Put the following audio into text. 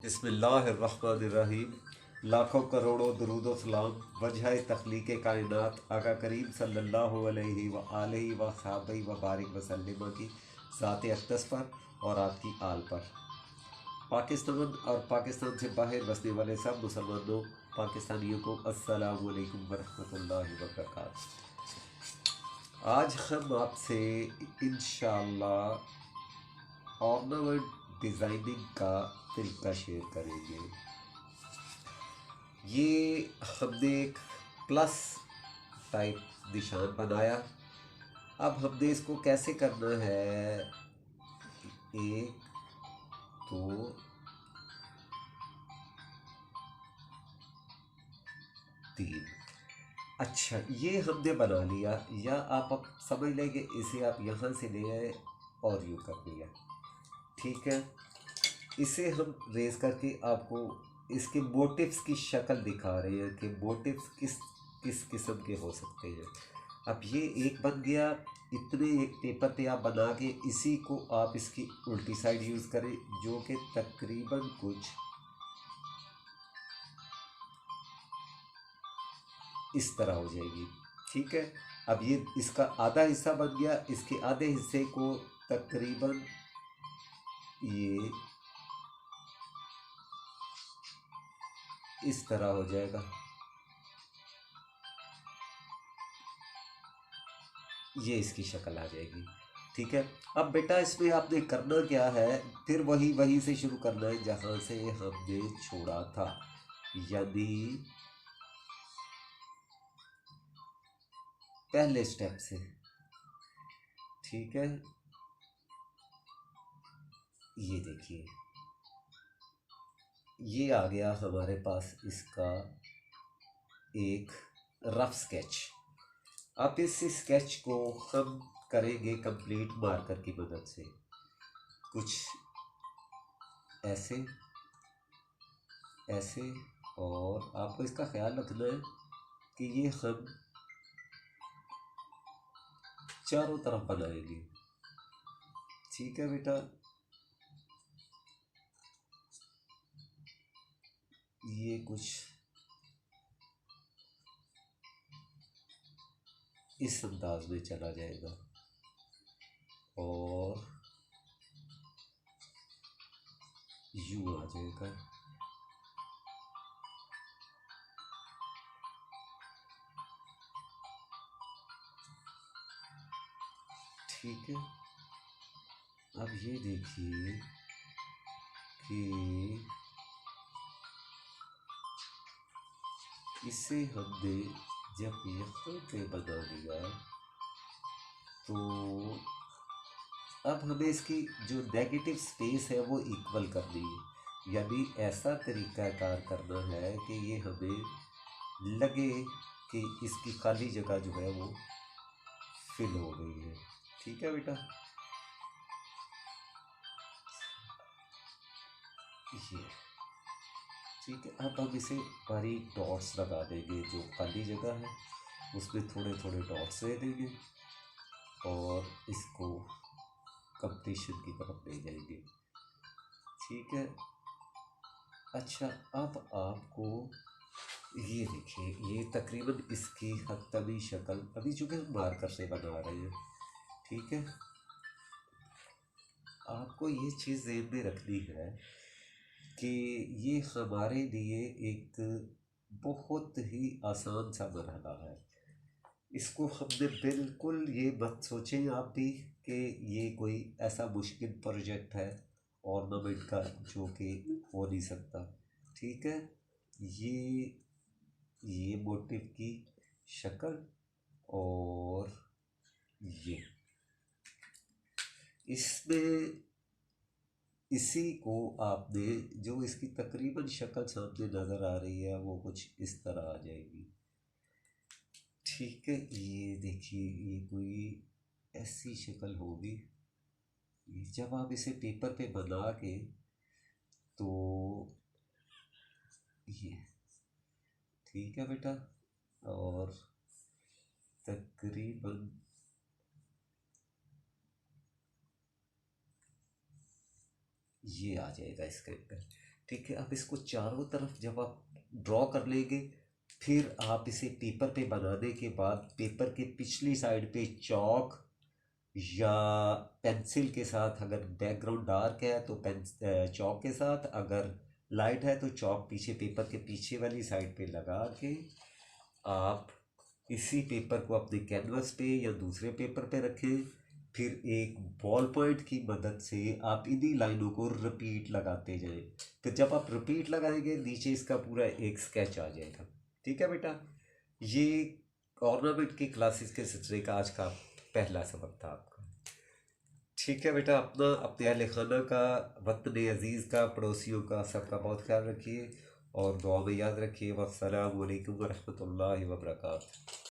बिस्मिल्लाहिर्रहमानिर्रहीम। लाखों करोड़ों दुरूद व सलाम वजह तख्लीक कायनात आका करीम सल्लल्लाहु अलैहि व आलिहि व सहाबी व बारिक वसल्लम की ज़ात अक़दस पर और आपकी आल पर। पाकिस्तान और पाकिस्तान से बाहर बसने वाले सब मुसलमानों पाकिस्तानियों को अस्सलामु अलैकुम व रहमतुल्लाहि व बरकातहू। आज हम आपसे इंशाअल्लाह ऑर्नामेंट डिज़ाइनिंग का तरीका शेयर करेंगे। ये हमने एक प्लस टाइप निशान बनाया। अब हमने इसको कैसे करना है, एक दो तीन। अच्छा, ये हमने बना लिया, या आप अब समझ लेंगे इसे आप यहाँ से ले आए और यूँ कर दिया। ठीक है, इसे हम रेज करके आपको इसके मोटिव्स की शक्ल दिखा रहे हैं कि मोटिव्स किस किस किस्म के हो सकते हैं। अब ये एक बन गया। इतने एक पेपर पे आप बना के इसी को आप इसकी उल्टी साइड यूज़ करें, जो कि तकरीबन कुछ इस तरह हो जाएगी। ठीक है, अब ये इसका आधा हिस्सा बन गया। इसके आधे हिस्से को तकरीबन ये इस तरह हो जाएगा। ये इसकी शक्ल आ जाएगी। ठीक है, अब बेटा इसमें आपने करना क्या है, फिर वही से शुरू करना है जहाँ से हमने छोड़ा था, यानी पहले स्टेप से। ठीक है, ये देखिए, ये आ गया हमारे पास इसका एक रफ स्केच। अब इस स्केच को हम करेंगे कंप्लीट मार्कर की मदद से। कुछ ऐसे ऐसे, और आपको इसका ख्याल रखना है कि ये हम चारों तरफ बनाएंगे। ठीक है बेटा, ये कुछ इस अंदाज में चला जाएगा और यूं आ जाएगा। ठीक है, अब ये देखिए कि इसे हमने जब यहाँ पे बना लिया, तो अब हमें इसकी जो नेगेटिव स्पेस है वो इक्वल करनी है। यानी ऐसा तरीका कार करना है कि ये हमें लगे कि इसकी खाली जगह जो है वो फिल हो गई है। ठीक है बेटा, ये ठीक है। अब हम इसे बारीक डॉट्स लगा देंगे, जो खाली जगह है उसमें थोड़े थोड़े डॉट्स दे देंगे और इसको कंप्लीशन की तरफ ले जाएंगे। ठीक है, अच्छा, अब आपको ये देखिए, ये तकरीबन इसकी हतमी शक्ल अभी चूँकि हम मार्कर से बना रहे हैं। ठीक है, आपको ये चीज़ ज़हन में रखनी है कि ये हमारे लिए एक बहुत ही आसान सा मरहला है। इसको हमने बिल्कुल ये मत सोचें आप भी कि ये कोई ऐसा मुश्किल प्रोजेक्ट है ऑर्नामेंट का जो कि हो नहीं सकता। ठीक है, ये मोटिव की शक्ल और ये इसमें इसी को आपने जो इसकी तकरीबन शक्ल सामने नज़र आ रही है वो कुछ इस तरह आ जाएगी। ठीक है, ये देखिए, ये कोई ऐसी शक्ल होगी। जब आप इसे पेपर पे बना के, तो ये ठीक है बेटा, और तकरीबन ये आ जाएगा इसके अंदर। ठीक है। अब इसको चारों तरफ जब आप ड्रॉ कर लेंगे, फिर आप इसे पेपर पे बनाने के बाद पेपर के पिछली साइड पे चौक या पेंसिल के साथ, अगर बैकग्राउंड डार्क है तो चौक के साथ, अगर लाइट है तो चौक पीछे पेपर के पीछे वाली साइड पे लगा के आप इसी पेपर को अपने कैनवस पे या दूसरे पेपर पे रखें। फिर एक बॉल पॉइंट की मदद से आप इन्हीं लाइनों को रिपीट लगाते जाएं। फिर जब आप रिपीट लगाएंगे नीचे इसका पूरा एक स्केच आ जाएगा। ठीक है बेटा, ये ऑर्नामेंट की क्लासेस के सिलसिले का आज का पहला सबक था आपका। ठीक है बेटा, अपना अपने अहल खाना का, वतन अज़ीज़ का, पड़ोसियों का, सबका बहुत ख्याल रखिए और दुआ में याद रखिए। वस्सलामु अलैकुम वरहमतुल्लाहि वबरकातुहू।